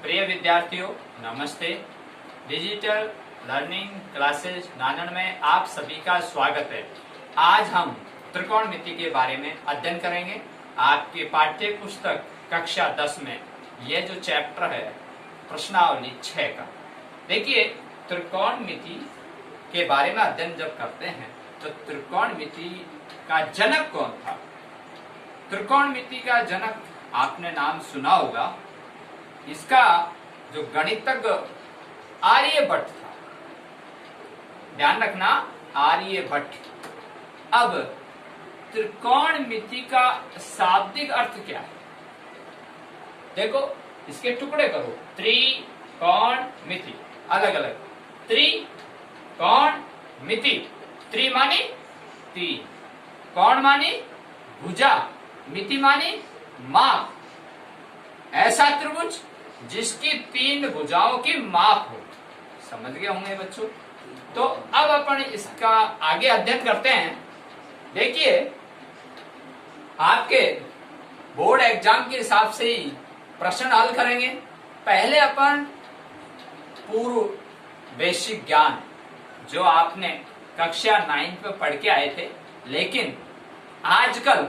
प्रिय विद्यार्थियों, नमस्ते। डिजिटल लर्निंग क्लासेस नानन में आप सभी का स्वागत है। आज हम त्रिकोणमिति के बारे में अध्ययन करेंगे। आपके पाठ्य पुस्तक कक्षा 10 में यह जो चैप्टर है प्रश्नावली 6 का। देखिए, त्रिकोणमिति के बारे में अध्ययन जब करते हैं तो त्रिकोणमिति का जनक कौन था? त्रिकोणमिति का जनक आपने नाम सुना होगा। इसका जो गणितज्ञ आर्यभट्ट था, ध्यान रखना, आर्यभट्ट। अब त्रिकोणमिति का शाब्दिक अर्थ क्या है? देखो, इसके टुकड़े करो। त्रिकोणमिति अलग अलग। त्रिकोणमिति, त्रि मानी तीन, कोण मानी भुजा, मिति मानी माप। ऐसा त्रिभुज जिसकी तीन भुजाओं की माप हो। समझ गए होंगे बच्चों? तो अब अपन इसका आगे अध्ययन करते हैं। देखिए, आपके बोर्ड एग्जाम के हिसाब से ही प्रश्न हल करेंगे। पहले अपन पूर्व बेसिक ज्ञान जो आपने कक्षा 9 पे पढ़ के आए थे, लेकिन आजकल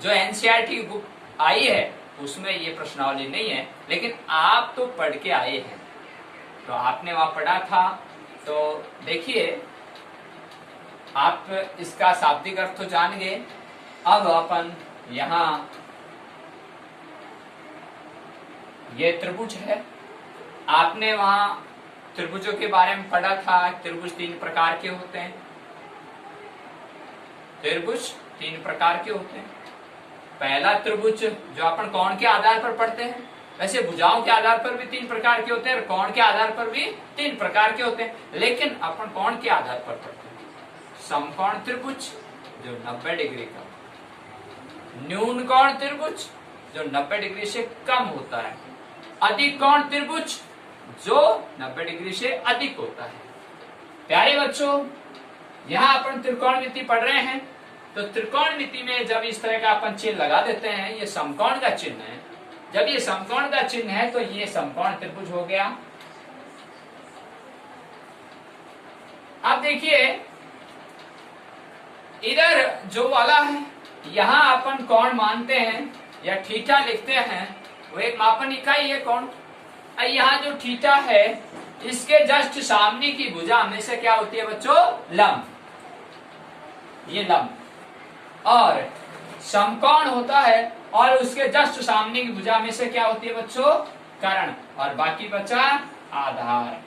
जो एनसीईआरटी की बुक आई है उसमें ये प्रश्नावली नहीं है, लेकिन आप तो पढ़ के आए हैं, तो आपने वहां पढ़ा था। तो देखिए, आप इसका शाब्दिक अर्थ तो जान गए। अब अपन यहाँ ये त्रिभुज है, आपने वहां त्रिभुजों के बारे में पढ़ा था। त्रिभुज तीन प्रकार के होते हैं। त्रिभुज तीन प्रकार के होते हैं। पहला त्रिभुज जो अपन कोण के आधार पर पढ़ते हैं, वैसे भुजाओं के आधार पर भी तीन प्रकार के होते हैं और कोण के आधार पर भी तीन प्रकार के होते हैं, लेकिन अपन कोण के आधार पर पढ़ते हैं। समकोण त्रिभुज जो 90 डिग्री का, न्यून कोण त्रिभुज जो 90 डिग्री से कम होता है, अधिक कोण त्रिभुज जो 90 डिग्री से अधिक होता है। प्यारे बच्चों, यहाँ अपन त्रिकोणमिति पढ़ रहे हैं, तो त्रिकोणमिति में जब इस तरह का अपन चिन्ह लगा देते हैं, ये समकोण का चिन्ह है। जब ये समकोण का चिन्ह है तो ये समकोण त्रिभुज हो गया। अब देखिए, इधर जो वाला है, यहां अपन कोण मानते हैं या थीटा लिखते हैं, वो एक मापन इकाई है कोण। यहाँ जो थीटा है, इसके जस्ट सामने की भुजा हमेशा क्या होती है बच्चों? लंब। ये लंब। और समकोण होता है और उसके जस्ट सामने की भुजा में से क्या होती है बच्चों? कर्ण। और बाकी बचा आधार।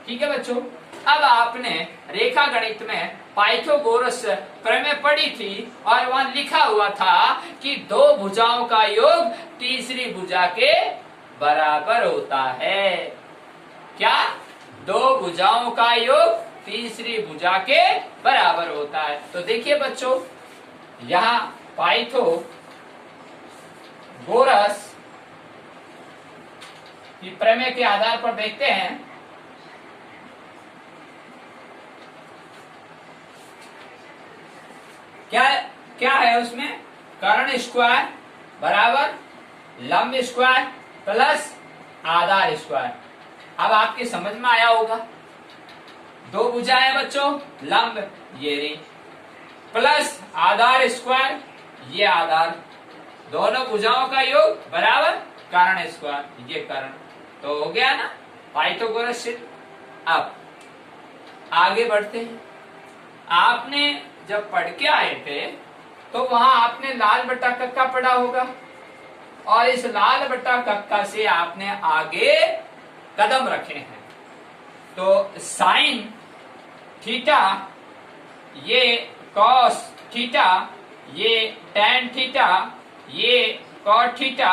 ठीक है बच्चों? अब आपने रेखा गणित में पाइथागोरस प्रमेय पढ़ी थी और वहां लिखा हुआ था कि दो भुजाओं का योग तीसरी भुजा के बराबर होता है। क्या? दो भुजाओं का योग तीसरी भुजा के बराबर होता है। तो देखिए बच्चों, यहाँ पाइथागोरस की प्रमेय के आधार पर देखते हैं। क्या क्या है उसमें? कर्ण स्क्वायर बराबर लंब स्क्वायर प्लस आधार स्क्वायर। अब आपके समझ में आया होगा। दो भुजाएं बच्चों, लंब ये रही, प्लस आधार स्क्वायर ये आधार, दोनों भुजाओं का योग बराबर कर्ण स्क्वायर, ये कर्ण। तो हो गया ना पाइथागोरस चिन्ह। अब आगे बढ़ते हैं। आपने जब पढ़ के आए थे तो वहां आपने लाल बट्टा कक्का पढ़ा होगा, और इस लाल बट्टा कक्का से आपने आगे कदम रखे हैं। तो साइन थीटा, ये कॉस थीटा, ये टैन थीटा, ये कॉट थीटा,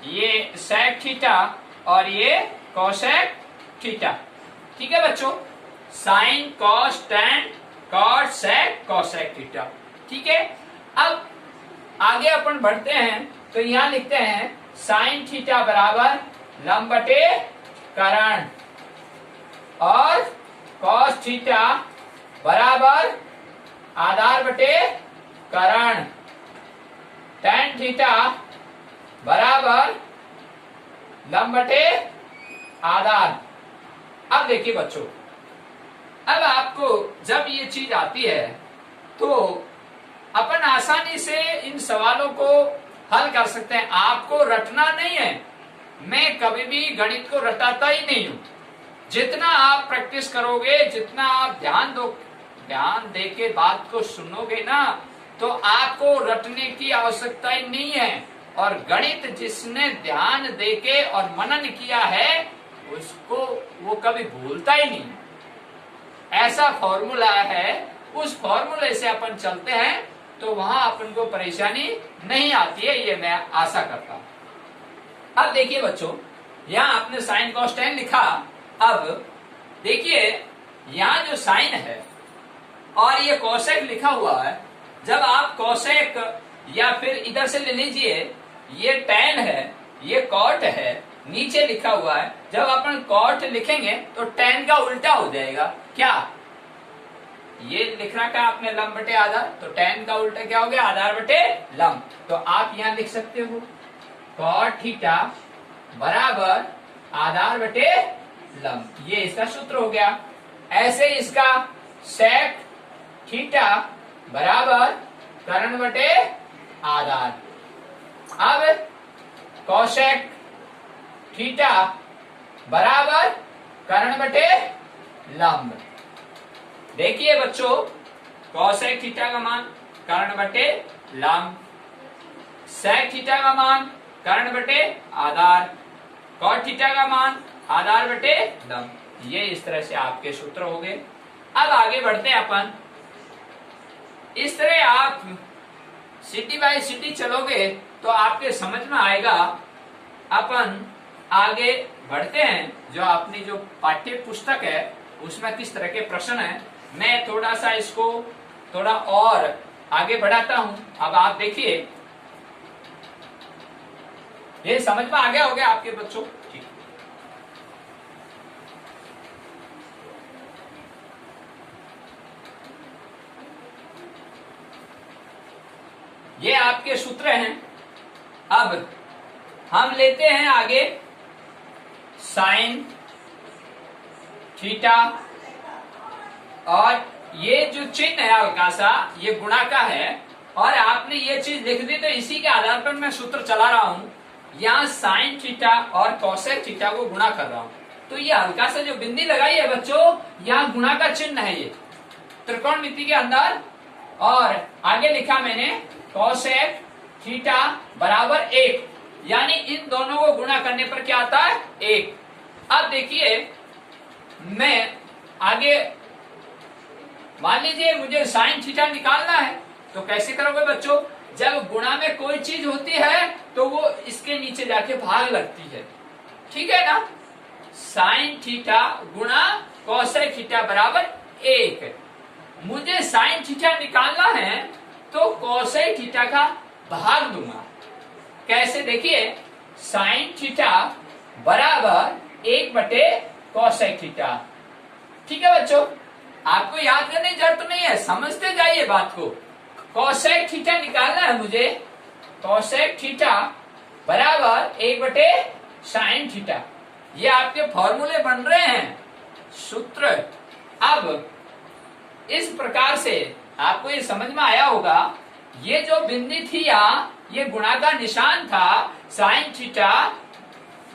ये सेक थीटा और ये कोसेक थीटा। ठीक है बच्चों? Sign, cos, tan, cot, sec, cosec theta. ठीक है? अब आगे अपन बढ़ते हैं तो यहां लिखते हैं साइन थीटा बराबर लंब बटे कर्ण, और कॉस थीटा बराबर आधार बटे कर्ण, टैन थीटा बराबर लंब बटे आधार। अब देखिए बच्चों, अब आपको जब ये चीज आती है तो अपन आसानी से इन सवालों को हल कर सकते हैं। आपको रटना नहीं है, मैं कभी भी गणित को रटाता ही नहीं हूं। जितना आप प्रैक्टिस करोगे, जितना आप ध्यान दे के बात को सुनोगे ना, तो आपको रटने की आवश्यकता ही नहीं है। और गणित जिसने ध्यान देके और मनन किया है, उसको वो कभी भूलता ही नहीं। ऐसा फॉर्मूला है, उस फॉर्मूले से अपन चलते हैं तो वहां अपन को परेशानी नहीं आती है, ये मैं आशा करता हूं। अब देखिए बच्चों, यहां आपने साइन कॉस टेन लिखा। अब देखिए यहां जो साइन है और ये कोसेक लिखा हुआ है, जब आप कोसेक या फिर इधर से ले लीजिए, ये टेन है, ये कॉट है, नीचे लिखा हुआ है। जब अपन कॉट लिखेंगे तो टेन का उल्टा हो जाएगा। क्या ये लिख रखा है आपने लंब बटे आधार, तो टेन का उल्टा क्या हो गया, आधार बटे लंब। तो आप यहां लिख सकते हो कॉट थीटा बराबर आधार बटे लंब, ये इसका सूत्र हो गया। ऐसे इसका सेक थीटा बराबर कर्ण बटे आधार। अब कोसेक थीटा बराबर कर्ण बटे लंब। देखिए बच्चों, कोसेक थीटा का मान कर्ण बटे लंब, सेक थीटा का मान कर्ण बटे आधार, कॉट थीटा का मान आधार बटे लंब। ये इस तरह से आपके सूत्र हो गए। अब आगे बढ़ते हैं अपन। इस तरह आप सिटी बाय सिटी चलोगे तो आपके समझ में आएगा। अपन आगे बढ़ते हैं, जो अपनी जो पाठ्य पुस्तक है उसमें किस तरह के प्रश्न है, मैं थोड़ा सा इसको थोड़ा और आगे बढ़ाता हूं। अब आप देखिए, ये समझ में आ गया होगा आपके बच्चों। ठीक, ये आपके सूत्र हैं। अब हम लेते हैं आगे साइन थीटा, और ये जो चिन्ह है हल्का सा, ये गुणा का है, और आपने ये चीज लिख दी, तो इसी के आधार पर मैं सूत्र चला रहा हूं। यहाँ साइन थीटा और कोसेक थीटा को गुणा कर रहा हूं, तो ये हल्का सा जो बिंदी लगाई है बच्चों, यहाँ गुणा का चिन्ह है ये त्रिकोणमिति के अंदर। और आगे लिखा मैंने कोसेक थीटा बराबर 1, यानी इन दोनों को गुणा करने पर क्या आता है, 1। अब देखिए, मैं आगे मान लीजिए मुझे साइन थीटा निकालना है, तो कैसे करोगे बच्चों, जब गुणा में कोई चीज होती है तो वो इसके नीचे जाके भाग लगती है, ठीक है ना। साइन थीटा गुणा कोसेक थीटा बराबर 1। मुझे साइन थीटा निकालना है तो कोसेक थीटा का भाग दूंगा। कैसे, देखिए साइन थीटा बराबर 1 बटे कोसेक थीटा। ठीक है बच्चों, आपको याद करने की जरूरत नहीं है, समझते जाइए बात को। कोसेक थीटा निकालना है मुझे, कोसेक थीटा बराबर 1 बटे साइन थीटा। ये आपके फॉर्मूले बन रहे हैं, सूत्र। अब इस प्रकार से आपको ये समझ में आया होगा। ये जो बिंदी थी यहाँ, ये गुणा का निशान था, साइन थीटा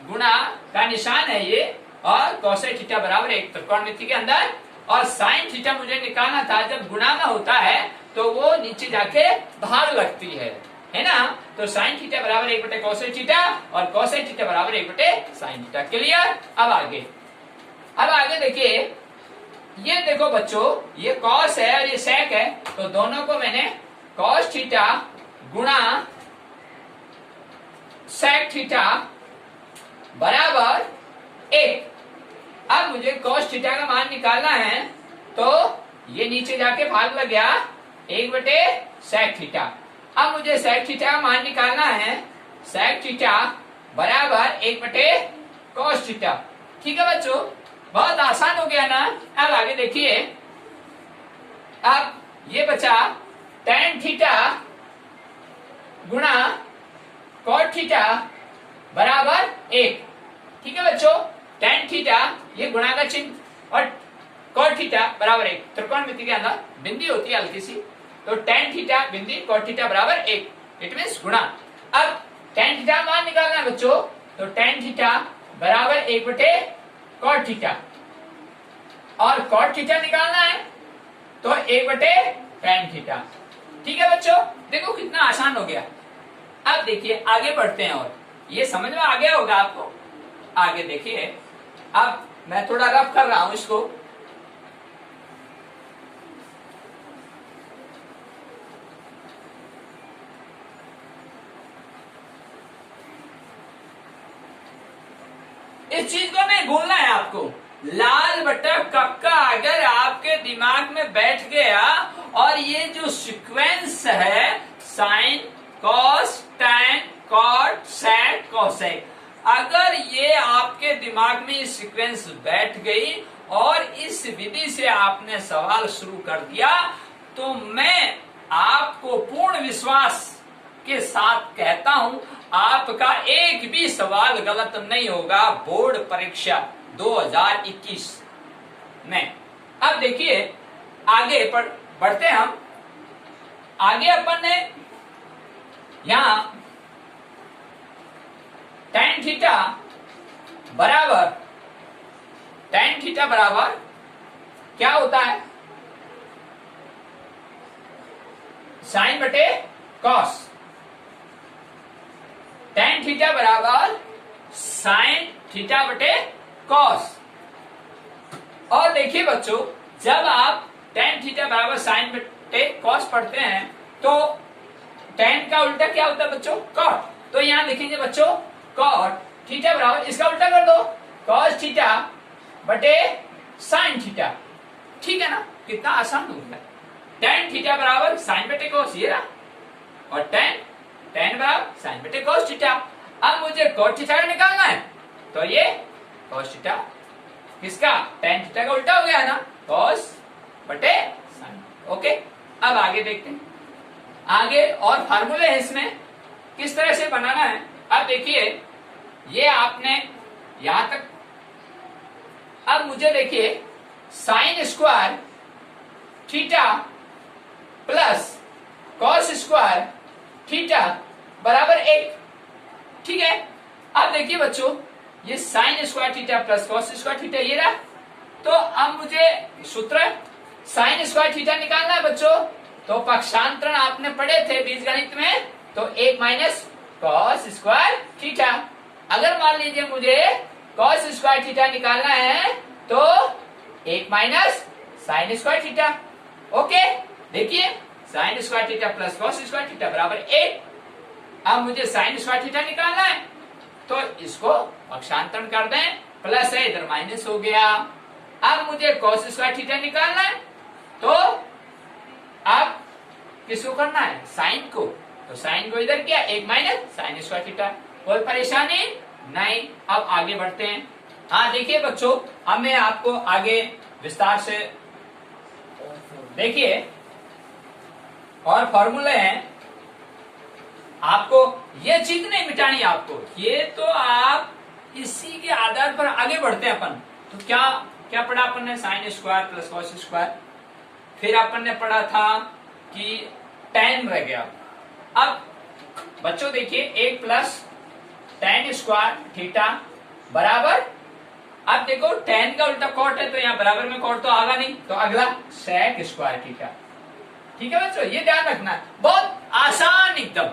गुणा का निशान है ये, और कोसेक थीटा बराबर 1 त्रिकोणमिति के अंदर। और साइन थीटा मुझे निकालना था, जब गुणा में होता है तो वो नीचे जाके भाग लगती है ना। तो साइन थीटा बराबर 1 बटे कोसेक थीटा और कोसेक थीटा बराबर 1 बटे साइन थीटा। क्लियर। अब आगे देखिए, ये देखो बच्चों, ये कॉस है और ये सेक है, तो दोनों को मैंने कॉस थीटा गुणा सेक थीटा बराबर 1। अब मुझे कॉस थीटा का मान निकालना है, तो ये नीचे जाके भाग लग गया 1 बटे सेक थीटा। अब मुझे सेक थीटा का मान निकालना है, सेक थीटा बराबर 1 बटे कॉस थीटा। ठीक है बच्चों, बहुत आसान हो गया ना। अब आगे देखिए, अब ये बचा tan थीटा गुणा cot थीटा बराबर 1। ठीक है बच्चों, टेन थीटा ये गुणा का चिन्ह और कॉट थीटा बराबर 1। त्रिकोणमिति के अंदर बिंदी होती है हल्की सी, तो टेन थीटा बिंदी कॉट थीटा बराबर 1, इट मीन्स गुणा। अब टेन थीटा मान निकालना है बच्चों, तो टेन थीटा बराबर 1 बटे कॉट थीटा, और कॉट थीटा निकालना है तो 1 बटे टेन थीटा। ठीक है बच्चों, देखो कितना आसान हो गया। अब देखिए आगे बढ़ते हैं, और ये समझ में आ गया होगा आपको। आगे देखिए, अब मैं थोड़ा रफ कर रहा हूं इसको। इस चीज को नहीं भूलना है आपको। लाल बटा कक्का अगर आपके दिमाग में बैठ गया, और ये जो सीक्वेंस है sine cos tan cot sec cosec, अगर ये आपके दिमाग में इस सीक्वेंस बैठ गई और इस विधि से आपने सवाल शुरू कर दिया, तो मैं आपको पूर्ण विश्वास के साथ कहता हूं आपका एक भी सवाल गलत नहीं होगा बोर्ड परीक्षा 2021 में। अब देखिए आगे बढ़ते हैं हम। आगे अपन ने यहां tan थीटा बराबर क्या होता है, साइन बटे कॉस। tan थीटा बराबर साइन थीटा बटे कॉस। और देखिए बच्चों, जब आप tan थीटा बराबर साइन बटे कॉस पढ़ते हैं तो tan का उल्टा क्या होता है बच्चों, कॉट। तो यहां लिखेंगे बच्चों कॉट थीटा बराबर, इसका उल्टा कर दो, कॉस थीटा बटे साइन थीटा। ठीक है ना, कितना आसान हो गया। tan थीटा बराबर साइन बटे कॉस ये रहा, और tan बराबर साइन बटे कॉस थीटा। अब मुझे कॉट थीटा निकालना है, तो ये कॉस थीटा किसका, tan थीटा का उल्टा हो गया ना, कॉस बटे साइन। ओके, अब आगे देखते हैं। आगे और फार्मूले हैं इसमें, किस तरह से बनाना है। अब देखिए ये आपने यहां तक, अब मुझे देखिए sine square theta plus cos square theta बराबर 1। ठीक है, अब देखिए बच्चों ये sign square theta plus cos square theta ये रहा, तो अब मुझे सूत्र साइन स्क्वायर थीटा निकालना है बच्चों। तो पक्षांतरण आपने पढ़े थे बीजगणित में, तो 1 माइनस कॉस स्क्वायर थीटा। अगर मान लीजिए मुझे कॉस स्क्वायर थीटा निकालना है तो 1 minus sine square theta. Okay, देखिए sine square theta plus cos square theta बराबर 1। अब मुझे साइन स्क्वायर थीटा निकालना है, तो इसको पक्षांतरण कर दें, प्लस है इधर माइनस हो गया। अब मुझे कॉस स्क्वायर थीटा निकालना है, तो अब किसको करना है, साइन को, तो साइन को इधर किया 1 माइनस साइन स्क्वायर थीटा। कोई परेशानी नहीं। अब आगे बढ़ते हैं। हाँ देखिए बच्चों, अब मैं आपको आगे विस्तार से देखिए और फॉर्मूले हैं, आपको ये चीज नहीं मिटानी, आपको ये तो आप इसी के आधार पर आगे बढ़ते हैं अपन। तो क्या क्या पढ़ा अपन ने, sine square plus cos square, फिर अपन ने पढ़ा था कि tan रह गया। अब बच्चों देखिए 1 प्लस tan स्क्वायर थीटा बराबर, अब देखो tan का उल्टा कॉट है, तो यहाँ बराबर में कॉट तो आगा नहीं, तो अगला sec स्क्वायर थीटा। ठीक है बच्चों, ये ध्यान रखना है, बहुत आसान एकदम।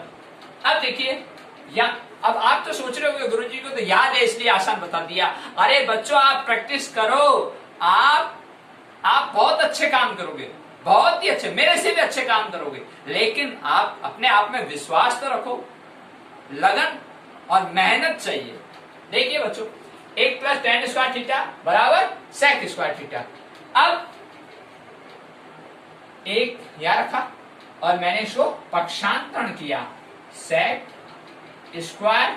अब देखिए या अब आप तो सोच रहे होंगे गुरुजी को तो याद है इसलिए आसान बता दिया। अरे बच्चों आप प्रैक्टिस करो, आप बहुत अच्छे काम करोगे, बहुत ही अच्छे, मेरे से भी अच्छे काम करोगे, लेकिन आप अपने आप में विश्वास तो रखो, लगन और मेहनत चाहिए। देखिए बच्चों 1 प्लस tan स्क्वायर थीटा बराबर sec स्क्वायर थीटा। अब एक यहां रखा और मैंने इसको पक्षांतरण किया, sec स्क्वायर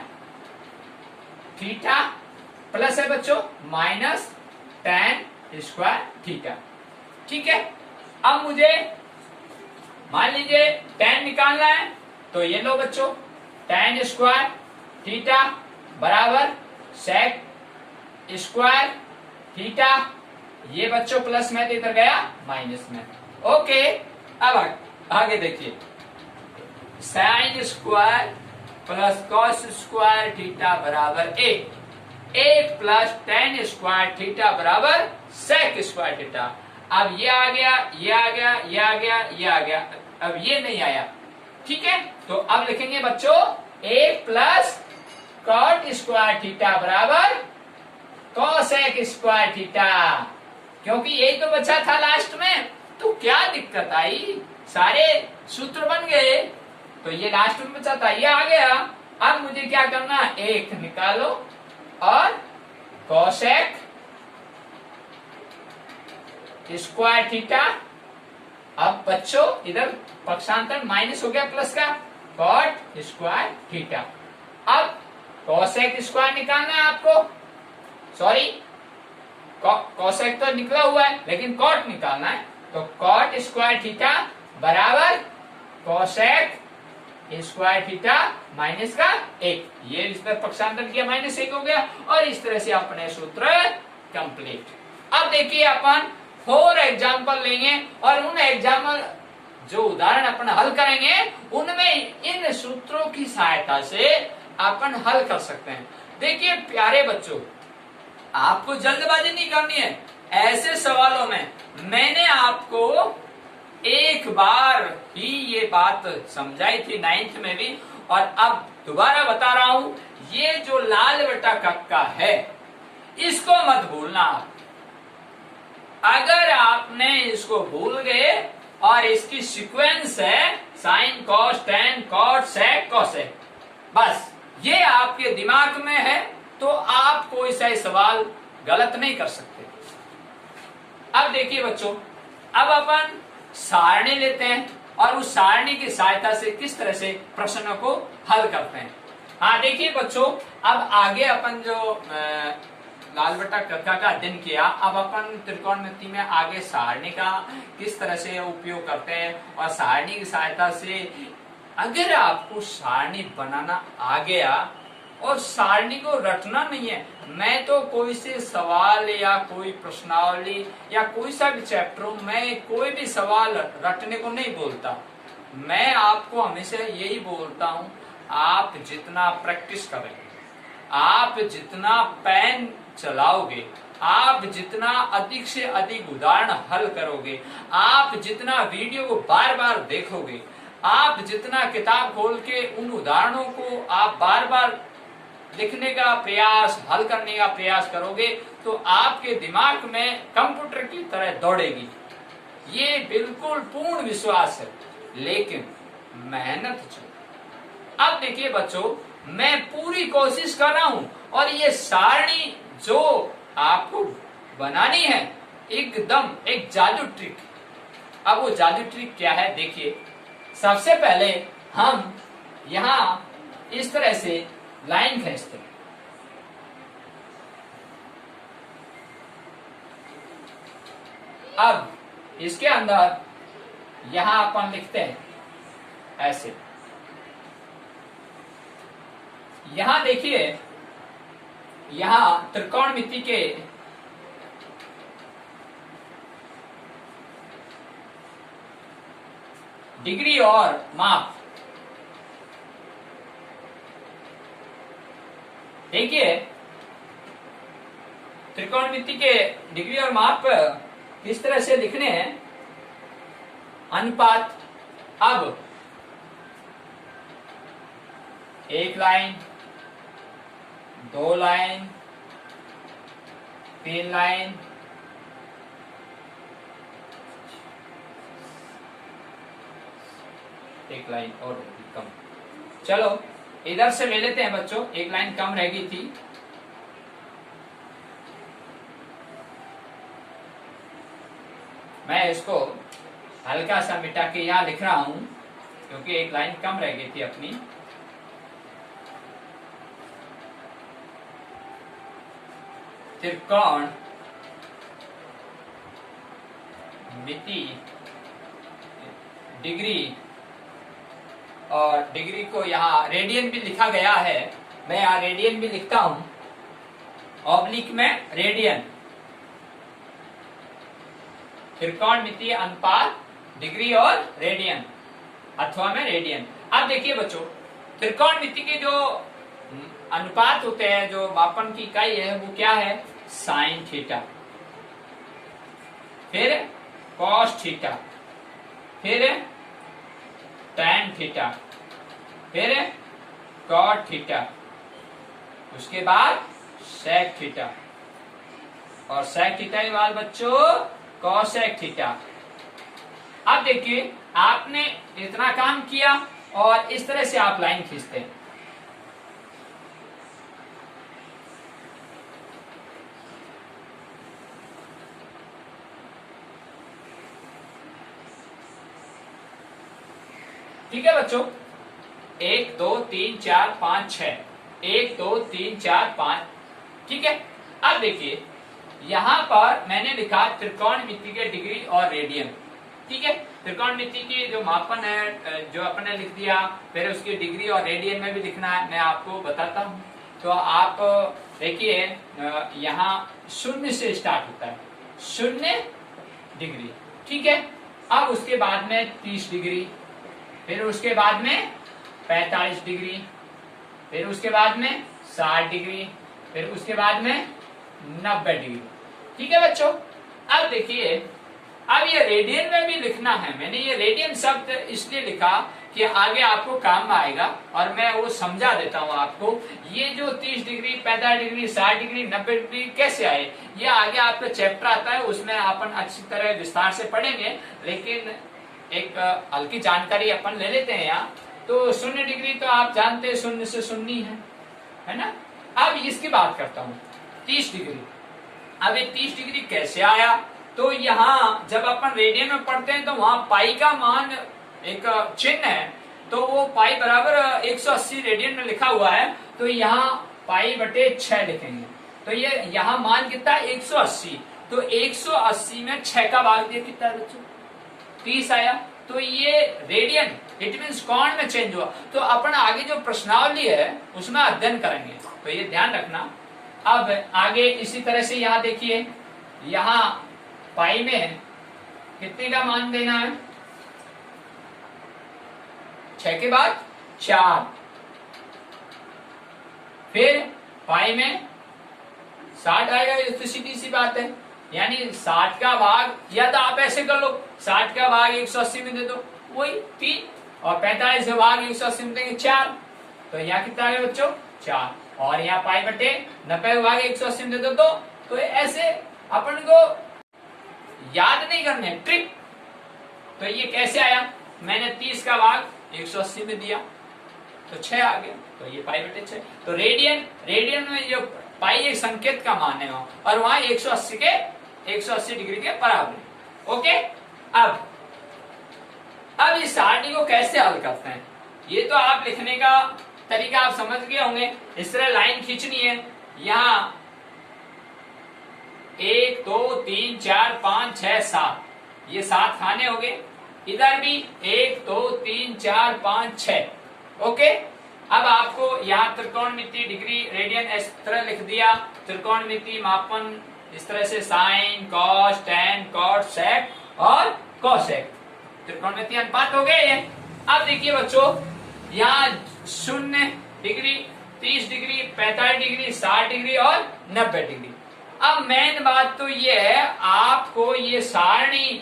थीटा प्लस है बच्चों माइनस tan स्क्वायर थीटा। ठीक है, अब मुझे मान लीजिए tan निकालना है, तो ये लो बच्चों tan स्क्वायर थीटा बराबर sec स्क्वायर थीटा, ये बच्चों प्लस में तो इधर गया माइनस में। ओके, अब आगे देखिए, sine square plus cos square theta बराबर 1 प्लस टेन स्क्वायर थीटा बराबर सेक स्क्वायर थीटा। अब ये आ गया, ये आ गया, ये आ गया, ये आ गया, अब ये नहीं आया। ठीक है, तो अब लिखेंगे बच्चों 1 प्लस कॉट स्क्वायर थीटा बराबर कॉसेक स्क्वायर थीटा, क्योंकि यही तो बचा था लास्ट में। तो क्या दिक्कत आई, सारे सूत्र बन गए, तो ये लास्ट में बचा था, ये आ गया। अब मुझे क्या करना, 1 निकालो और कॉसेक स्क्वायर थीटा। अब बच्चों इधर पक्षांतर माइनस हो गया प्लस का, कॉट स्क्वायर थीटा। अब कॉसेक स्क्वायर निकालना है आपको, सॉरी कॉसेक तो निकला हुआ है लेकिन कॉट निकालना है, तो कॉट स्क्वायर थीटा बराबर कॉसेक स्क्वायर थीटा माइनस का 1, ये इस पर पक्षांतर किया -1 हो गया, और इस तरह से अपने सूत्र कंप्लीट। अब देखिए अपन 4 एग्जाम्पल लेंगे और उन एग्जाम्पल जो उदाहरण अपन हल करेंगे उनमें इन सूत्रों की सहायता से अपन हल कर सकते हैं। देखिए प्यारे बच्चों, आपको जल्दबाजी नहीं करनी है। ऐसे सवालों में मैंने आपको एक बार ही ये बात समझाई थी 9th में भी, और अब दोबारा बता रहा हूं, ये जो लाल बटा कक्का है इसको मत भूलना आप। अगर आपने इसको भूल गए और इसकी सीक्वेंस है sine cos tan cot sec cosec, बस ये आपके दिमाग में है तो आप कोई सा सवाल गलत नहीं कर सकते। अब देखिए बच्चों, अब अपन सारणी लेते हैं और उस सारणी की सहायता से किस तरह से प्रश्नों को हल करते हैं। हाँ देखिए बच्चों, अब आगे अपन जो लाल बटा कक्का का अध्ययन किया, अब अपन त्रिकोणमिति में आगे सारणी का किस तरह से उपयोग करते हैं, और सारणी की सहायता से अगर आपको सारणी बनाना आ गया और सारणी को रटना नहीं है, मैं तो कोई से सवाल या कोई प्रश्नावली या कोई सा भी चैप्टर में कोई भी सवाल रटने को नहीं बोलता। मैं आपको हमेशा यही बोलता हूं, आप जितना प्रैक्टिस करेंगे, आप जितना पेन चलाओगे, आप जितना अधिक से अधिक उदाहरण हल करोगे, आप जितना वीडियो को बार बार देखोगे, आप जितना किताब खोल के उन उदाहरणों को आप बार बार लिखने का प्रयास, हल करने का प्रयास करोगे, तो आपके दिमाग में कंप्यूटर की तरह दौड़ेगी। ये बिल्कुल पूर्ण विश्वास है, लेकिन मेहनत चाहिए। अब देखिए बच्चों, मैं पूरी कोशिश कर रहा हूं और ये सारणी जो आपको बनानी है एकदम एक जादू ट्रिक। अब वो जादू ट्रिक क्या है, देखिए सबसे पहले हम यहां इस तरह से लाइन खींचते हैं। अब इसके अंदर यहां अपन लिखते हैं ऐसे। यहां देखिए, यहां त्रिकोणमिति के डिग्री और माप, देखिए त्रिकोणमिति के डिग्री और माप किस तरह से लिखने हैं, अनुपात। अब एक लाइन, 2 लाइन, 3 लाइन, एक लाइन और कम। चलो इधर से ले लेते हैं बच्चों, एक लाइन कम रह गई थी। मैं इसको हल्का सा मिटा के यहां लिख रहा हूं क्योंकि एक लाइन कम रह गई थी अपनी। त्रिकोण मिति डिग्री, और डिग्री को यहाँ रेडियन भी लिखा गया है, मैं यहाँ रेडियन भी लिखता हूं। ऑब्लिक में रेडियन, त्रिकोणमितीय अनुपात डिग्री और रेडियन अथवा में रेडियन। अब देखिए बच्चों, त्रिकोणमिति के जो अनुपात होते हैं, जो मापन की इकाई है वो क्या है, साइन थीटा, फिर कॉस थीटा, फिर टैन थीटा, फिर कॉट थीटा, उसके बाद सेक थीटा, और सेक थीटा के बाद बच्चों कॉसेक थीटा। अब देखिए आपने इतना काम किया और इस तरह से आप लाइन खींचते हैं। ठीक है बच्चों, 1 2 3 4 5 6, 1 2 3 4 5। ठीक है, अब देखिए यहां पर मैंने लिखा त्रिकोणमिति के डिग्री और रेडियन। ठीक है, त्रिकोणमिति की जो मापन है जो अपने लिख दिया, फिर उसकी डिग्री और रेडियन में भी लिखना है, मैं आपको बताता हूं। तो आप देखिए यहाँ 0 से स्टार्ट होता है, 0 डिग्री। ठीक है, अब उसके बाद में 30 डिग्री, फिर उसके बाद में 45 डिग्री, फिर उसके बाद में 60 डिग्री, फिर उसके बाद में 90 डिग्री। ठीक है बच्चों, अब देखिए अब ये रेडियन में भी लिखना है। मैंने ये रेडियन शब्द इसलिए लिखा कि आगे आपको काम में आएगा और मैं वो समझा देता हूं आपको। ये जो 30 डिग्री, 45 डिग्री, 60 डिग्री, 90 डिग्री कैसे आए, ये आगे आपका चैप्टर आता है, उसमें अपन अच्छी तरह विस्तार से पढ़ेंगे। लेकिन एक हल्की जानकारी अपन ले लेते हैं यहाँ। तो 0 डिग्री तो आप जानते हैं 0 से 0 है ना। अब इसकी बात करता हूँ 30 डिग्री। अब ये 30 डिग्री कैसे आया, तो यहाँ जब अपन रेडियन में पढ़ते हैं तो वहां पाई का मान एक चिन्ह है, तो वो पाई बराबर 180 रेडियन में लिखा हुआ है, तो यहाँ पाई बटे 6 लिखेंगे। तो ये यहाँ मान कितना है 180, तो 180 में 6 का भाग दिया कितना बच्चों 30 आया। तो ये रेडियन इट मीन्स कोण में चेंज हुआ। तो अपन आगे जो प्रश्नावली है उसमें अध्ययन करेंगे, तो ये ध्यान रखना। अब आगे इसी तरह से यहाँ देखिए, यहाँ पाई में कितने का मान देना है, 6 के बाद 4, फिर पाई में 60 आएगा। ये तो सीधी सी बात है, यानी 60 का भाग, या तो आप ऐसे कर लो 60 का भाग 180 में दे दो, वही 3, और 45 का भाग 180 में देंगे 4, तो यहाँ कितना आ गया बच्चों 4, और यहाँ पाई बटे 90 का भाग 180 में दे दो 2। तो ऐसे अपन को याद नहीं करने ट्रिक। तो ये कैसे आया, मैंने 30 का भाग 180 में दिया तो 6 आ गया, तो ये पाई बटे 6। तो रेडियन में जो पाई एक संकेत का मान है और वहां 180 डिग्री के बराबर। ओके, अब इस 60 को कैसे हल करते हैं, ये तो आप लिखने का तरीका आप समझ गए होंगे। इस तरह लाइन खींचनी है, यहाँ 1 2 3 4 5 6 7, ये 7 खाने हो गए। इधर भी 1 2 3 4 5 6। ओके, अब आपको यहाँ त्रिकोणमिति डिग्री रेडियन इस तरह लिख दिया, त्रिकोणमिति मापन इस तरह से sine cos tan cot sec और कोसेक, त्रिकोणमिति अनुपात हो गए ये। अब देखिए बच्चों, यहाँ 0 डिग्री, 30 डिग्री, 45 डिग्री, 60 डिग्री और 90 डिग्री। अब मेन बात तो ये है, आपको ये सारणी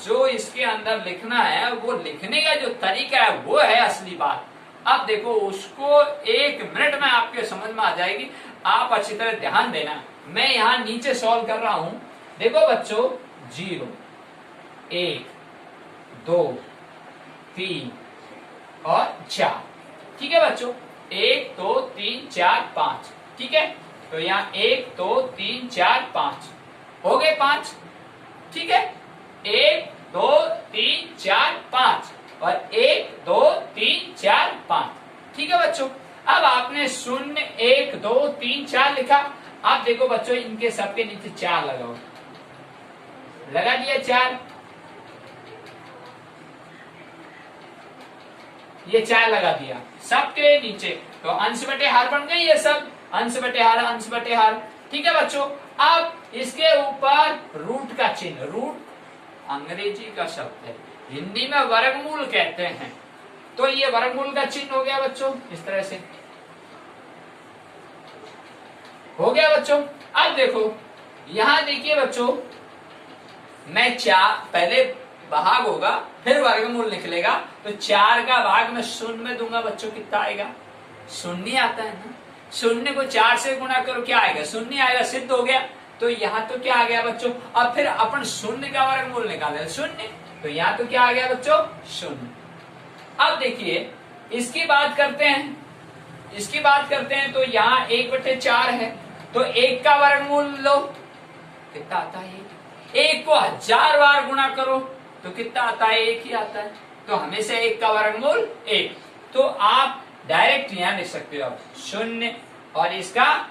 जो इसके अंदर लिखना है, वो लिखने का जो तरीका है वो है असली बात। अब देखो उसको 1 मिनट में आपके समझ में आ जाएगी, आप अच्छी तरह ध्यान देना। मैं यहाँ नीचे सॉल्व कर रहा हूं, देखो बच्चों 0 1 2 3 और 4। ठीक है बच्चों, 1 2 3 4 5। ठीक है, तो यहाँ 1 2 3 4 5 हो गए 5। ठीक है, 1 2 3 4 5 और 1 2 3 4 5। ठीक है बच्चों, अब आपने 0 1 2 3 4 लिखा। अब देखो बच्चों, इनके सबके नीचे 4 लगाओ, लगा दिया 4, ये 4 लगा दिया सबके नीचे, तो अंश बटे हार बन गई ये सब, अंश बटे हार अंश बटे हार। ठीक है बच्चों। अब इसके ऊपर रूट का चिन्ह, रूट अंग्रेजी का शब्द है, हिंदी में वर्गमूल कहते हैं, तो ये वर्गमूल का चिन्ह हो गया बच्चों, इस तरह से हो गया बच्चों। अब देखो यहां देखिए बच्चों, मैं चार, पहले भाग होगा फिर वर्गमूल निकलेगा, तो 4 का भाग मैं शून्य में दूंगा बच्चों, कितना आएगा? शून्य आता है ना। शून्य को 4 से गुणा करो, क्या आएगा? शून्य आएगा, सिद्ध हो गया। तो यहाँ तो क्या आ गया बच्चों? अब फिर अपन शून्य का वर्गमूल निकाले, शून्य, तो यहाँ तो क्या आ गया बच्चों? शून्य। अब देखिए इसकी बात करते हैं, इसकी बात करते हैं, तो यहाँ 1/4 है, तो 1 का वर्गमूल लो, कितना आता है? 1 को 1000 बार गुणा करो तो कितना आता है? 1 ही आता है। तो हमेशा 1 का वर्गमूल 1। तो आप डायरेक्ट यहां लिख सकते हो, शून्य और इसका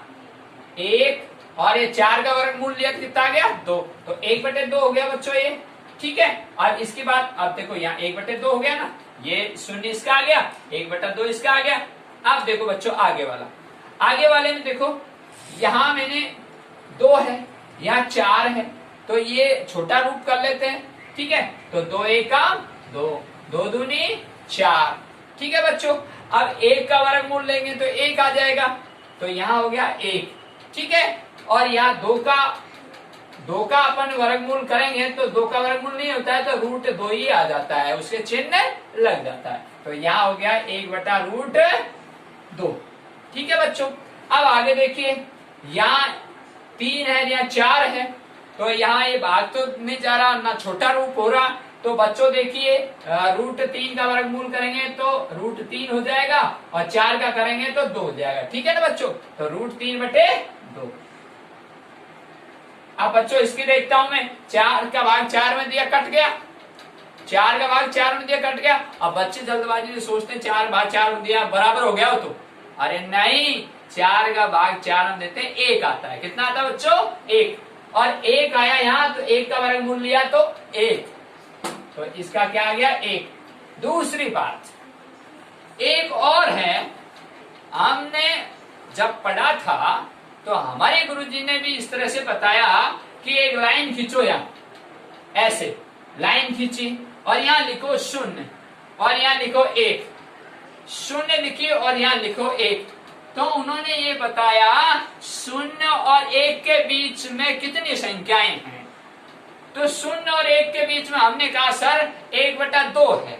1 और ये 4 का वर्गमूल लिया, कितना आ गया? 2। तो 1/2 हो गया बच्चों ये, ठीक है। अब इसके बाद अब देखो यहाँ 1/2 हो गया ना, ये शून्य इसका आ गया, 1/2 इसका आ गया। अब देखो बच्चों आगे वाला, आगे वाले में देखो यहां मैंने 2 है, यहाँ 4 है, तो ये छोटा रूप कर लेते हैं, ठीक है। तो 2 1 2, 2 दूनी 4, ठीक है बच्चों। अब 1 का वर्गमूल लेंगे तो 1 आ जाएगा, तो यहाँ हो गया 1, ठीक है। और यहाँ 2 का अपन वर्गमूल करेंगे तो 2 का वर्गमूल नहीं होता है, तो √2 ही आ जाता है, उसके चिन्ह लग जाता है। तो यहाँ हो गया 1/√2, ठीक है बच्चों। अब आगे देखिए, यहाँ 3 है, यहाँ 4 है, तो यहाँ ये भाग तो नहीं जा रहा, ना छोटा रूप हो रहा, तो बच्चों देखिए √3 का वर्गमूल करेंगे तो √3 हो जाएगा, और 4 का करेंगे तो 2 हो जाएगा, ठीक है ना बच्चों। तो √3/2। अब बच्चों इसकी देखता हूं मैं, 4 का भाग 4 में दिया, कट गया, 4 का भाग 4 में दिया, कट गया। अब बच्चे जल्दबाजी में सोचते हैं 4 भाग 4 में दिया बराबर हो गया हो, तो अरे नहीं, 4 का भाग 4 में देते हैं, 1 आता है। कितना आता है बच्चों? 1। और 1 आया यहाँ, तो 1 का वर्गमूल लिया तो 1, तो इसका क्या आ गया? 1। दूसरी बात एक और है, हमने जब पढ़ा था तो हमारे गुरुजी ने भी इस तरह से बताया कि एक लाइन खींचो, यहाँ ऐसे लाइन खींची और यहाँ लिखो 0 और यहाँ लिखो 1, 0 लिखिए और यहाँ लिखो 1। तो उन्होंने ये बताया 0 और 1 के बीच में कितनी संख्याएं हैं, तो 0 और 1 के बीच में हमने कहा सर 1/2 है।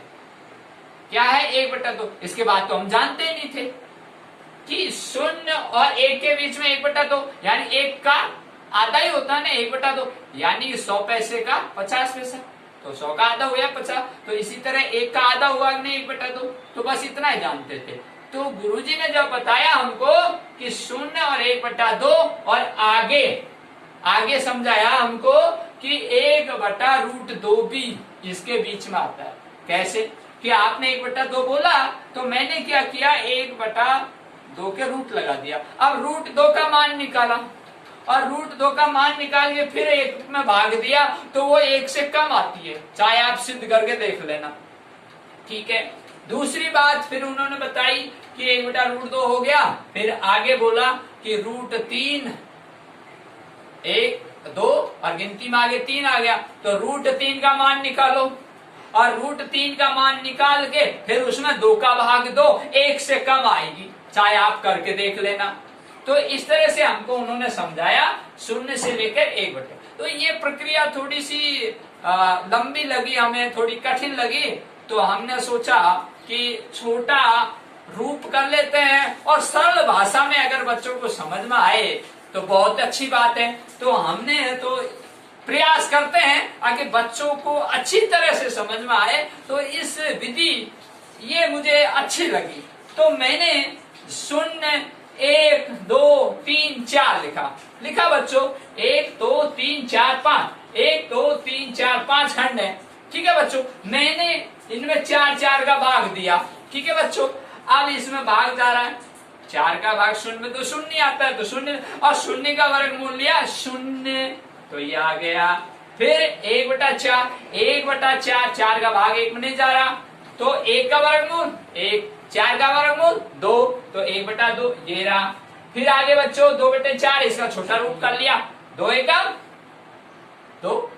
क्या है? 1/2। इसके बाद तो हम जानते ही नहीं थे कि 0 और 1 के बीच में 1/2, यानी 1 का आधा ही होता है ना 1/2, यानी 100 पैसे का 50 पैसा, तो 100 का आधा हुआ 50, तो इसी तरह 1 का आधा हुआ नहीं 1/2, तो बस इतना ही जानते थे। तो गुरुजी ने जब बताया हमको कि 0 और 1/2 और आगे समझाया हमको कि 1/√2 भी इसके बीच में आता है। कैसे? कि आपने 1/2 बोला तो मैंने क्या किया, 1/2 के रूट लगा दिया। अब √2 का मान निकाला और √2 का मान निकाल के फिर 1 में भाग दिया, तो वो 1 से कम आती है, चाहे आप सिद्ध करके देख लेना, ठीक है। दूसरी बात फिर उन्होंने बताई कि 1/√2 हो गया, फिर आगे बोला कि √3 1 2 और गिनती में आगे 3 आ गया, तो √3 का मान निकालो और √3 का मान निकाल के फिर उसमें 2 का भाग दो, 1 से कम आएगी, चाहे आप करके देख लेना। तो इस तरह से हमको उन्होंने समझाया 0 से लेकर 1/2। तो ये प्रक्रिया थोड़ी सी लंबी लगी, हमें थोड़ी कठिन लगी, तो हमने सोचा कि छोटा रूप कर लेते हैं और सरल भाषा में अगर बच्चों को समझ में आए तो बहुत अच्छी बात है। तो हमने तो प्रयास करते हैं आगे बच्चों को अच्छी तरह से समझ में आए, तो इस विधि ये मुझे अच्छी लगी, तो मैंने 0 1 2 3 4 लिखा बच्चों, 1 2 3 4 5, 1 2 3 4 5 खंड है, ठीक है बच्चों। मैंने इनमें 4 का भाग दिया, ठीक है बच्चों। अब इसमें भाग जा रहा है, 4 का भाग 0 में तो 0 आता है, तो 0 और 0 का वर्गमूल लिया 0, तो ये आ गया। फिर 1/4, 1/4, 4 का भाग 1 में नहीं जा रहा, तो 1 का वर्गमूल 1, 4 का वर्गमूल 2, तो 1/2 ये रहा। फिर आगे बच्चों 2/4, इसका छोटा रूट कर लिया, 2 एकम 2,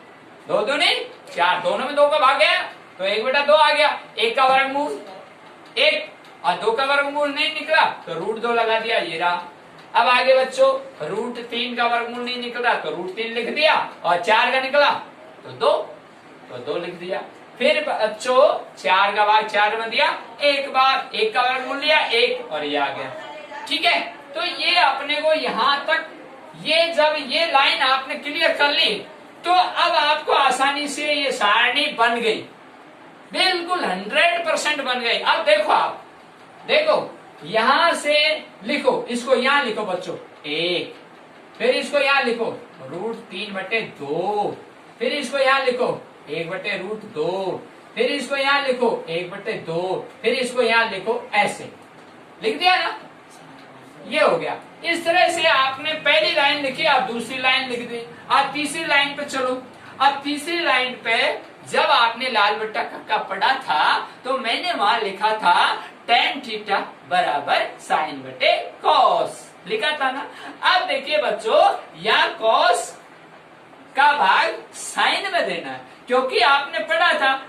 2 दूनी 4, दोनों में 2 का भाग गया तो 1/2 आ गया। 1 का वर्गमूल 1 और 2 का वर्गमूल नहीं निकला तो √2 लगा दिया, ये रहा। अब आगे बच्चों √3 का वर्गमूल नहीं निकला तो √3 लिख दिया, और 4 का निकला तो 2, तो 2 लिख दिया। फिर बच्चों 4 का भाग 4 में दिया, एक बार 1 का वर्गमूल लिया 1 और ये आ गया। ठीक है, तो ये अपने को यहां तक, ये जब ये लाइन आपने क्लियर कर ली तो अब आपको आसानी से ये सारणी बन गई, बिल्कुल 100% बन गई। अब देखो, आप देखो यहां से लिखो, इसको यहां लिखो बच्चों 1, फिर इसको यहां लिखो √3/2, फिर इसको यहां लिखो 1/√2, फिर इसको यहां लिखो 1/2, फिर इसको यहां लिखो, ऐसे लिख दिया ना, ये हो गया। इस तरह से आपने पहली लाइन लिखी, आप दूसरी लाइन लिख दी। आप तीसरी लाइन पे चलो। अब तीसरी लाइन पे जब आपने लाल बट्टा कक्का पढ़ा था तो मैंने वहां लिखा था tan थीटा बराबर sin/cos, लिखा था ना। अब देखिए बच्चों, या cos का भाग साइन में देना है, क्योंकि आपने पढ़ा था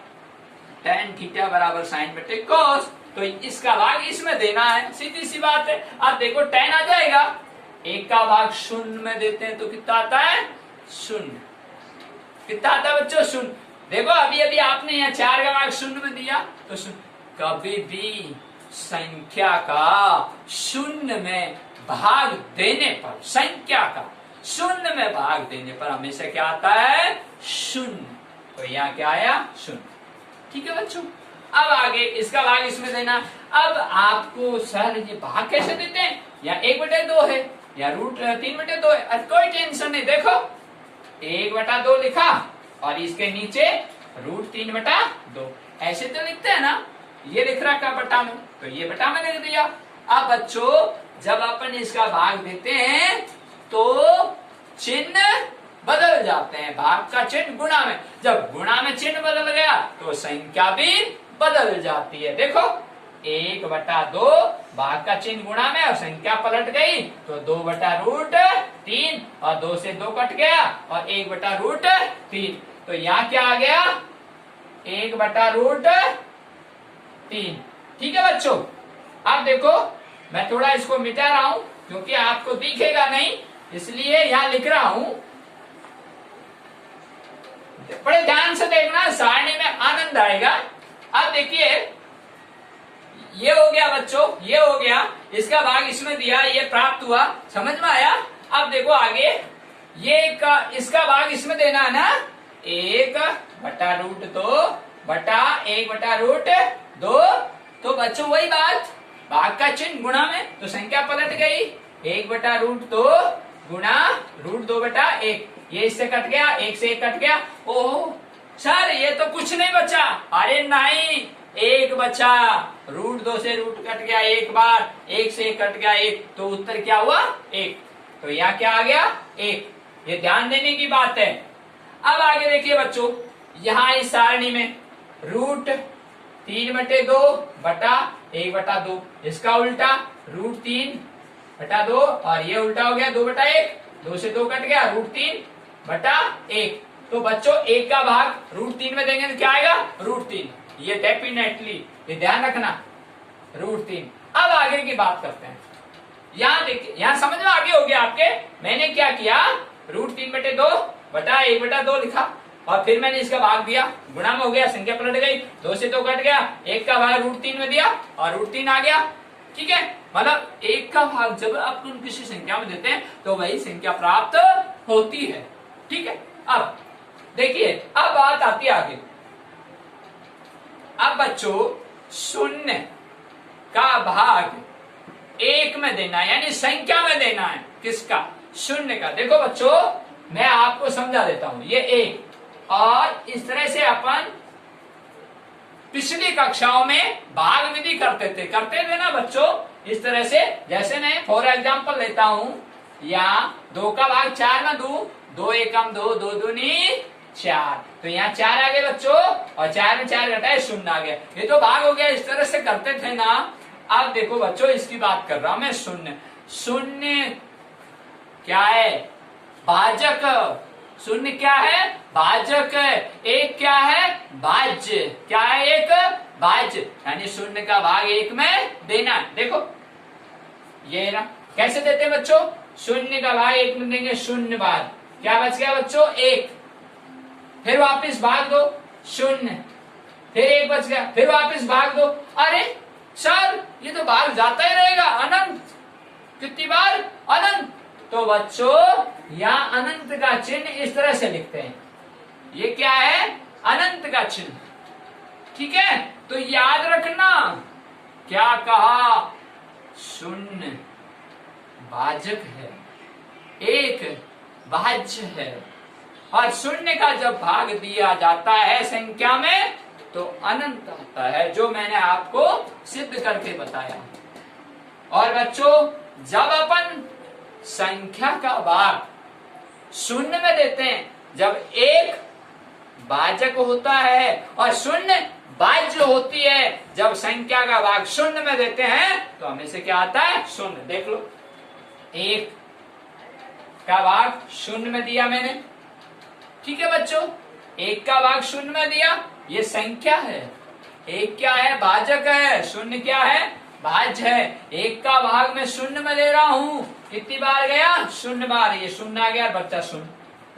tan थीटा बराबर sin/cos, तो इसका भाग इसमें देना है, सीधी सी बात है। अब देखो tan आ जाएगा, 1 का भाग 0 में देते हैं तो कितना आता है 0, कितना आता है बच्चों 0। देखो अभी अभी आपने यहाँ 4 का भाग 0 में दिया तो 0, कभी भी संख्या का 0 में भाग देने पर, संख्या का 0 में भाग देने पर हमेशा क्या आता है 0, तो यहाँ क्या आया 0। ठीक है बच्चों, अब आगे इसका भाग इसमें देना। अब आपको सर ये भाग कैसे देते हैं, या 1/2 है या √3/2 है, कोई टेंशन नहीं। देखो 1/2 लिखा और इसके नीचे √3/2, ऐसे तो लिखते हैं ना, ये लिख रखा बटा में, तो ये बटा में लिख दिया। अब बच्चों जब अपन इसका भाग देते हैं तो चिन्ह बदल जाते हैं, भाग का चिन्ह गुणा में, जब गुणा में चिन्ह बदल गया तो संख्या भी बदल जाती है। देखो 1/2 भाग का चिन्ह गुणा में और संख्या पलट गई तो 2/√3, और 2 से 2 कट गया और 1/√3, तो यहाँ क्या आ गया 1/√3। ठीक है बच्चों, अब देखो मैं थोड़ा इसको मिटा रहा हूं क्योंकि आपको दिखेगा नहीं, इसलिए यहाँ लिख रहा हूं, बड़े ध्यान से देखना, सारणी में आनंद आएगा। अब देखिए ये हो गया बच्चों, ये हो गया, इसका भाग इसमें दिया, ये प्राप्त हुआ, समझ में आया। अब देखो आगे इसका भाग इसमें देना है ना, 1/√2 बटा 1/√2, तो बच्चों वही बात, भाग का चिन्ह गुणा में तो संख्या पलट गई, 1/√2 गुणा √2/1, ये इससे कट गया, 1 से 1 कट गया। ओहो सर ये तो कुछ नहीं बचा, अरे नहीं 1 बचा, √2 से रूट कट गया एक बार, 1 से 1 कट गया 1, तो उत्तर क्या हुआ 1, तो यहाँ क्या आ गया 1, ये ध्यान देने की बात है। अब आगे देखिए बच्चों, यहाँ इस सारणी में √3/2 बटा 1/2, इसका उल्टा √3/2 और ये उल्टा हो गया 2/1, 2 से 2 कट गया √3/1, तो बच्चों 1 का भाग √3 में देंगे तो क्या आएगा √3, ये डेफिनेटली, ये ध्यान रखना √3। अब आगे की बात करते हैं, यहाँ देखिए, यहाँ समझ में आगे हो गया आपके, मैंने क्या किया √3/2 बटा 1/2 लिखा और फिर मैंने इसका भाग दिया, गुणा में हो गया, संख्या पलट गई, 2 से 2 कट गया, 1 का भाग √3 में दिया और √3 आ गया। ठीक है, मतलब 1 का भाग जब अपन किसी संख्या में देते हैं तो वही संख्या प्राप्त होती है। ठीक है, अब देखिए, अब बात आती है आगे। अब बच्चों 0 का भाग 1 में देना है, यानी संख्या में देना है, किसका 0 का। देखो बच्चों मैं आपको समझा देता हूं, ये 1, और इस तरह से अपन पिछली कक्षाओं में भाग विधि करते थे ना बच्चों, इस तरह से। जैसे मैं फॉर एग्जाम्पल लेता हूं, या 2 का भाग 4 में दूं, 2 एकम 2, 2 दूनी 4, तो यहाँ 4 आ गए बच्चों, और 4 में 4 घटाए 0 आ गया, ये तो भाग हो गया, इस तरह से करते थे ना। अब देखो बच्चों इसकी बात कर रहा हूं मैं 0, शून्य क्या है? भाजक। शून्य क्या है? भाजक। एक क्या है? भाज्य। क्या है? एक भाज्य, यानी शून्य का भाग एक में देना। देखो ये ना, कैसे देते हैं बच्चों? शून्य का भाग एक में देंगे, शून्य बार। क्या बच गया बच्चों? एक। फिर वापस भाग दो, शून्य। फिर एक बच गया, फिर वापस भाग दो। अरे सर ये तो भाग जाता ही रहेगा अनंत। कितनी बार? अनंत। तो बच्चों यहाँ अनंत का चिन्ह इस तरह से लिखते हैं। ये क्या है? अनंत का चिन्ह। ठीक है, तो याद रखना क्या कहा? शून्य भाजक है, एक भाज्य है, और शून्य का जब भाग दिया जाता है संख्या में तो अनंत आता है, जो मैंने आपको सिद्ध करके बताया। और बच्चों जब अपन संख्या का भाग शून्य में देते हैं, जब एक भाजक होता है और शून्य भाज्य होती है, जब संख्या का भाग शून्य में देते हैं तो हमेशा क्या आता है? शून्य। देख लो, एक का भाग शून्य में दिया मैंने। ठीक है बच्चों, एक का भाग शून्य में दिया, ये संख्या है। एक क्या है? भाजक है। शून्य क्या है? भाज्य है। एक का भाग में शून्य में ले रहा हूं, कितनी बार गया? शून्य बार। ये शून्य आ गया, बच्चा शून्य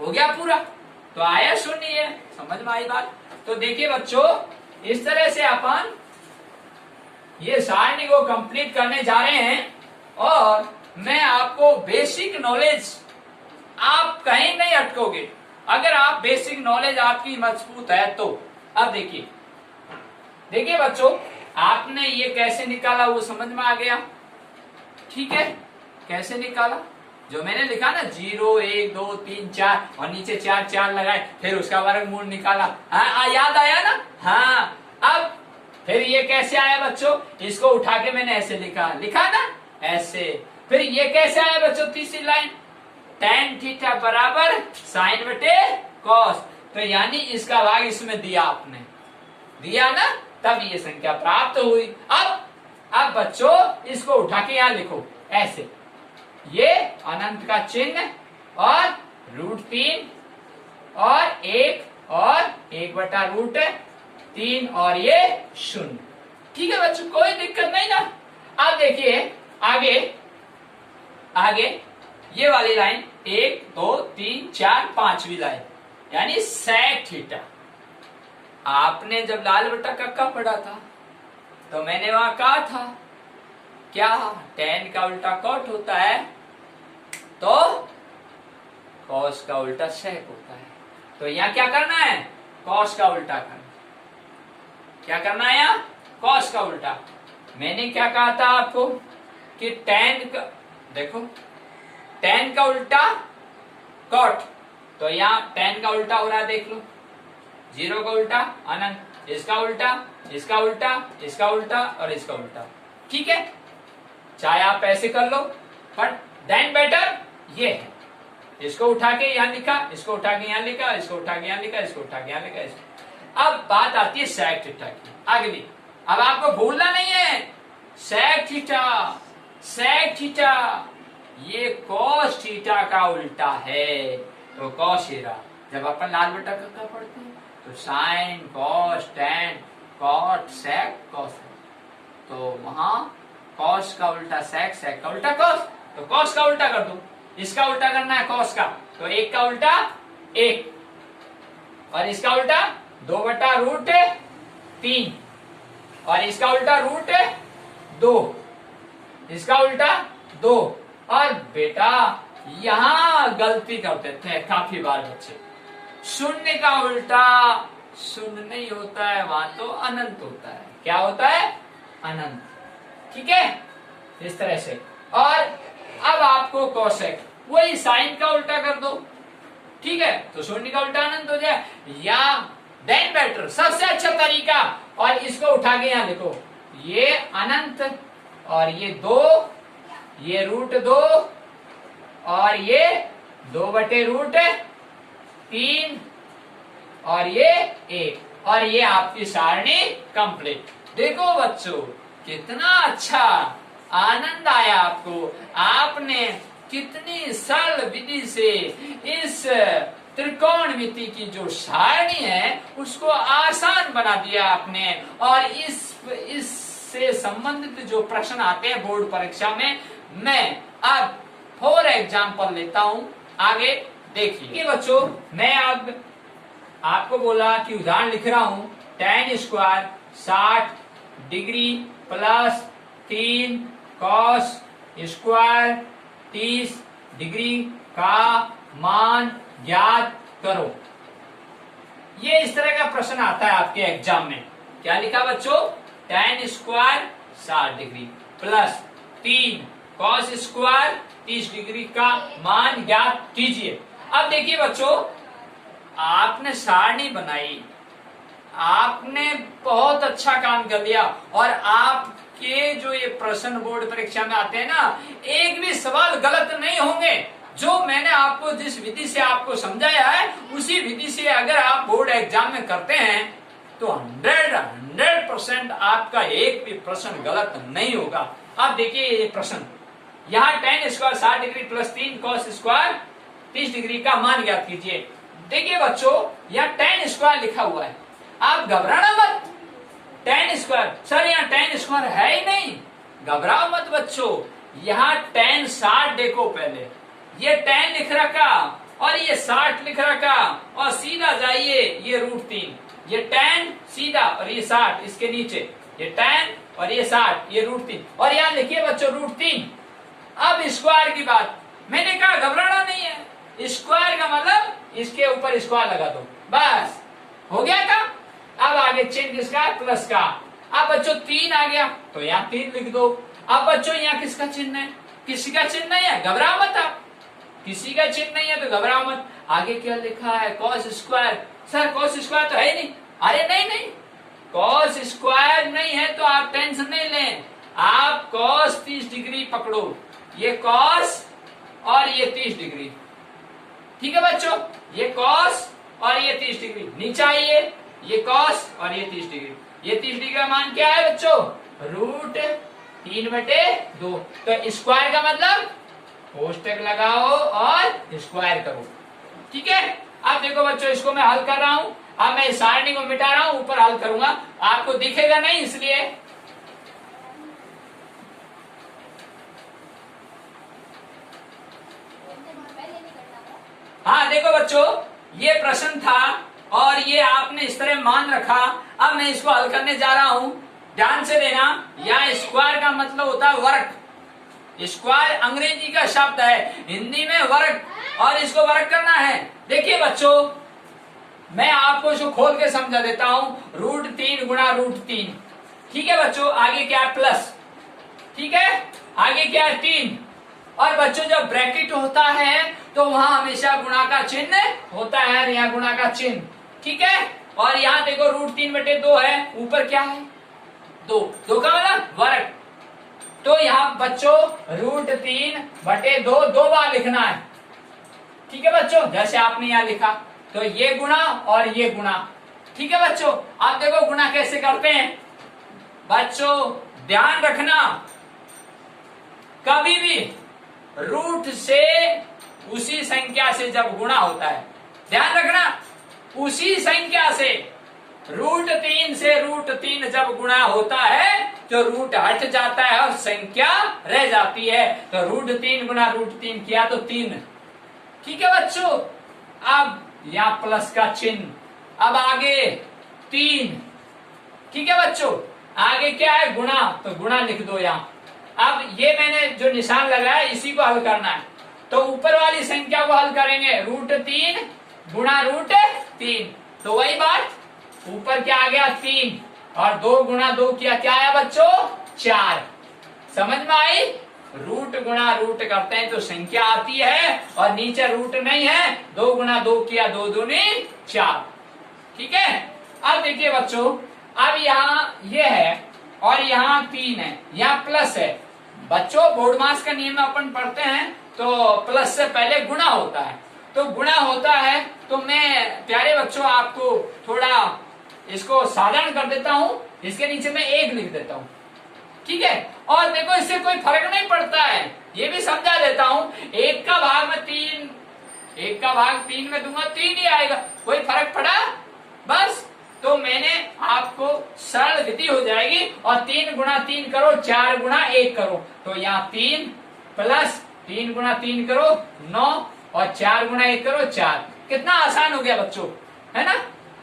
हो गया पूरा, तो आया शून्य। ये समझ में आई बात? तो देखिए बच्चों, इस तरह से अपन ये सारणी को कंप्लीट करने जा रहे हैं, और मैं आपको बेसिक नॉलेज, आप कहीं नहीं अटकोगे अगर आप बेसिक नॉलेज आपकी मजबूत है तो। अब देखिए, देखिए बच्चों, आपने ये कैसे निकाला वो समझ में आ गया? ठीक है, कैसे निकाला? जो मैंने लिखा ना 0 1 2 3 4 और नीचे 4 4 लगाए, फिर उसका वर्गमूल निकाला। हाँ याद आया ना? हाँ। अब फिर ये कैसे आया बच्चों? इसको उठा के मैंने ऐसे लिखा ना, ऐसे। फिर ये कैसे आया बच्चों? तीसरी लाइन, tan थीटा बराबर साइन बटे कॉस। तो यानी इसका भाग इसमें दिया, आपने दिया ना, तब ये संख्या प्राप्त हुई। अब बच्चों इसको उठा के यहां लिखो ऐसे, ये अनंत का चिन्ह और √3 और 1 और 1/√3 और ये 0। ठीक है बच्चों, कोई दिक्कत नहीं ना? अब देखिए आगे, आगे ये वाली लाइन 1 2 3 4 5वीं लाइन, यानी sec थीटा। आपने जब लाल बटा कक्का पढ़ा था तो मैंने वहां कहा था क्या? tan का उल्टा cot होता है, तो cos का उल्टा sec होता है। तो यहाँ क्या करना है? cos का उल्टा करना। क्या करना है यहाँ? cos का उल्टा। मैंने क्या कहा था आपको कि tan का, देखो tan का उल्टा cot, तो यहाँ tan का उल्टा हो रहा है, देख लो। 0 का उल्टा अनंत, इसका उल्टा, इसका उल्टा, इसका उल्टा और इसका उल्टा। ठीक है, चाहे आप ऐसे कर लो, बट देन बेटर ये है। इसको उठा के यहां लिखा, इसको उठा के यहां लिखा, इसको उठा के यहां लिखा, इसको उठा के यहां लिखा। अब बात आती है sec थीटा की, अगली। अब आपको भूलना नहीं है, sec थीटा, sec थीटा ये cos थीटा का उल्टा है। तो cos ही रहा। जब अपन लाल बटा कक्का पढ़ते हैं तो sign, cos, tan, cot, sec, cos, तो वहां cos का उल्टा sec, sec का उल्टा cos। तो cos का उल्टा कर दो, इसका उल्टा करना है cos का, तो 1 का उल्टा 1 और इसका उल्टा 2/√3 और इसका उल्टा √2, इसका उल्टा 2। और बेटा यहां गलती करते थे काफी बार बच्चे, शून्य का उल्टा शून्य नहीं होता है, वहां तो अनंत होता है। क्या होता है? अनंत। ठीक है, इस तरह से। और अब आपको कोसेक, वही साइन का उल्टा कर दो। ठीक है, तो शून्य का उल्टा अनंत हो जाए, या देन बेटर, सबसे अच्छा तरीका, और इसको उठा के यहां लिखो, ये अनंत और ये 2, ये √2 और ये 2/√3 और ये 1, और ये आपकी सारणी कंप्लीट। देखो बच्चों कितना अच्छा आनंद आया आपको, आपने कितनी सरल विधि से इस त्रिकोणमिति की जो सारणी है उसको आसान बना दिया आपने। और इससे संबंधित जो प्रश्न आते हैं बोर्ड परीक्षा में, मैं अब फॉर एग्जाम्पल लेता हूं। आगे देखिए बच्चों, मैं अब आपको बोला कि उदाहरण लिख रहा हूं, tan square 60 degree plus 3 cos square 30 degree का मान ज्ञात करो। ये इस तरह का प्रश्न आता है आपके एग्जाम में। क्या लिखा बच्चों? tan square 60 degree plus 3 cos square 30 degree का मान ज्ञात कीजिए। अब देखिए बच्चों, आपने सारणी बनाई, आपने बहुत अच्छा काम कर लिया, और आपके जो ये प्रश्न बोर्ड परीक्षा में आते हैं ना, एक भी सवाल गलत नहीं होंगे। जो मैंने आपको जिस विधि से आपको समझाया है उसी विधि से अगर आप बोर्ड एग्जाम में करते हैं तो 100% आपका एक भी प्रश्न गलत नहीं होगा। अब देखिए ये प्रश्न, यहाँ tan square 60 degree plus 3 cos square 30 degree का मान ज्ञात कीजिए। देखिए बच्चों, यहाँ tan स्क्वायर लिखा हुआ है, आप घबराना मत। tan स्क्वायर, सर यहाँ tan स्क्वायर है ही नहीं, घबराओ मत बच्चों। यहाँ tan 60 देखो, पहले ये tan लिख रखा और ये 60 लिख रखा, और सीधा जाइए ये √3, ये tan सीधा और ये 60 इसके नीचे, ये tan और ये 60, ये √3, और यहाँ लिखिए बच्चों √3। अब स्क्वायर की बात, मैंने कहा घबराना नहीं है, स्क्वायर का मतलब इसके ऊपर स्क्वायर लगा दो, बस हो गया काम। अब आगे चिन्ह किसका है? प्लस का। अब बच्चों 3 आ गया तो यहाँ 3 लिख दो। अब बच्चों यहाँ किसका चिन्ह है? किसी का चिन्ह नहीं है, घबराओ मत आप, किसी का चिन्ह नहीं है तो घबराओ मत। आगे क्या लिखा है? cos square. Sir cos square तो है नहीं, अरे नहीं, cos स्क्वायर नहीं है तो आप टेंशन नहीं लें, आप cos 30 डिग्री पकड़ो, ये cos और ये 30 डिग्री, ठीक है बच्चों, ये cos और ये 30 डिग्री। नीचे आइए, ये cos और ये 30 डिग्री, ये 30 डिग्री का मान क्या है बच्चों? √3/2। तो स्क्वायर का मतलब कोष्टक लगाओ और स्क्वायर करो, ठीक है। अब देखो बच्चों, इसको मैं हल कर रहा हूं, अब मैं इस सारणी को मिटा रहा हूं, ऊपर हल करूंगा, आपको दिखेगा नहीं इसलिए। हाँ देखो बच्चों, ये प्रश्न था और ये आपने इस तरह मान रखा। अब मैं इसको हल करने जा रहा हूं, ध्यान से देना। यहाँ स्क्वायर का मतलब होता है वर्ग, स्क्वायर अंग्रेजी का शब्द है, हिंदी में वर्ग, और इसको वर्ग करना है। देखिए बच्चों, मैं आपको इसको खोल के समझा देता हूं, √3 गुणा √3, ठीक है बच्चों। आगे क्या है? प्लस, ठीक है, आगे क्या है? 3। और बच्चों जब ब्रैकेट होता है तो वहां हमेशा गुणा का चिन्ह होता है, यहाँ गुणा का चिन्ह, ठीक है। और यहाँ देखो √3/2 है, ऊपर क्या है? 2 का मतलब वर्ग। तो यहाँ बच्चों √3/2 2 बार लिखना है, ठीक है बच्चों, जैसे आपने यहाँ लिखा। तो ये गुणा और ये गुणा, ठीक है बच्चों। आप देखो गुणा कैसे करते हैं बच्चों, ध्यान रखना, कभी भी रूट से उसी संख्या से जब गुणा होता है, ध्यान रखना, उसी संख्या से √3 से √3 जब गुणा होता है तो रूट हट जाता है और संख्या रह जाती है। तो √3 गुणा √3 किया तो 3, ठीक है बच्चों। अब यहाँ प्लस का चिन्ह, अब आगे 3, ठीक है बच्चों। आगे क्या है? गुणा, तो गुणा लिख दो यहाँ। अब ये मैंने जो निशान लगाया इसी को हल करना है, तो ऊपर वाली संख्या को हल करेंगे, √3 गुणा √3, तो वही बात, ऊपर क्या आ गया? 3, और 2 गुणा 2 किया, क्या आया बच्चों? 4। समझ में आई? रूट गुणा रूट करते हैं तो संख्या आती है, और नीचे रूट नहीं है, 2 गुणा 2 किया, 2 दूनी 4, ठीक है। अब देखिए बच्चों, अब यहाँ ये है और यहाँ 3 है, यहाँ प्लस है। बच्चों बोर्ड मास का नियम अपन पढ़ते हैं तो प्लस से पहले गुणा होता है, तो गुणा होता है तो मैं प्यारे बच्चों आपको थोड़ा इसको साधारण कर देता हूं, इसके नीचे मैं 1 लिख देता हूं, ठीक है। और देखो इससे कोई फर्क नहीं पड़ता है, ये भी समझा देता हूं, 1 का भाग में 3, 1 का भाग 3 में दूंगा 3 ही आएगा, कोई फर्क पड़ा बस। तो मैंने आपको सरल विधि हो जाएगी, और 3 गुणा 3 करो, 4 गुणा 1 करो, तो यहाँ 3 प्लस 3 गुणा 3 करो 9, और 4 गुणा 1 करो 4। कितना आसान हो गया बच्चों, है ना।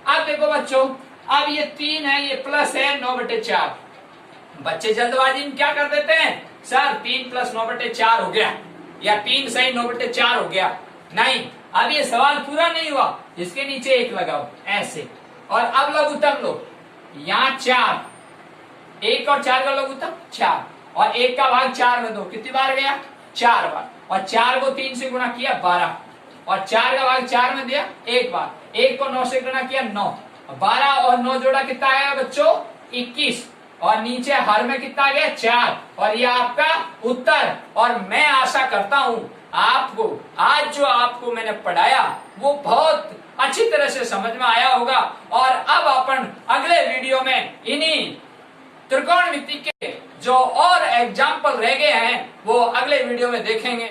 अब देखो बच्चों, अब ये 3 है, ये प्लस है 9/4। बच्चे जल्दबाजी में क्या कर देते हैं, सर 3 प्लस 9/4 हो गया, या 3 सही 9/4 हो गया। नहीं, अब ये सवाल पूरा नहीं हुआ, इसके नीचे 1 लगाओ ऐसे, और अब लघुत्तम लो, यहाँ 4, 1 और 4 का लघुत्तम 4, और 1 का भाग 4 में दो, कितनी बार गया 4 बार, और 4 को 3 से गुणा किया 12, और 4 का भाग 4 में दिया 1 बार, 1 को 9 से गुणा किया 9, 12 और 9 जोड़ा कितना आया बच्चों 21, और नीचे हर में कितना आ गया 4, और ये आपका उत्तर। और मैं आशा करता हूं आपको आज जो आपको मैंने पढ़ाया वो बहुत अच्छी तरह से समझ में आया होगा, और अब अपन अगले वीडियो में इन्हीं त्रिकोणमिति के जो और एग्जाम्पल रह गए हैं वो अगले वीडियो में देखेंगे।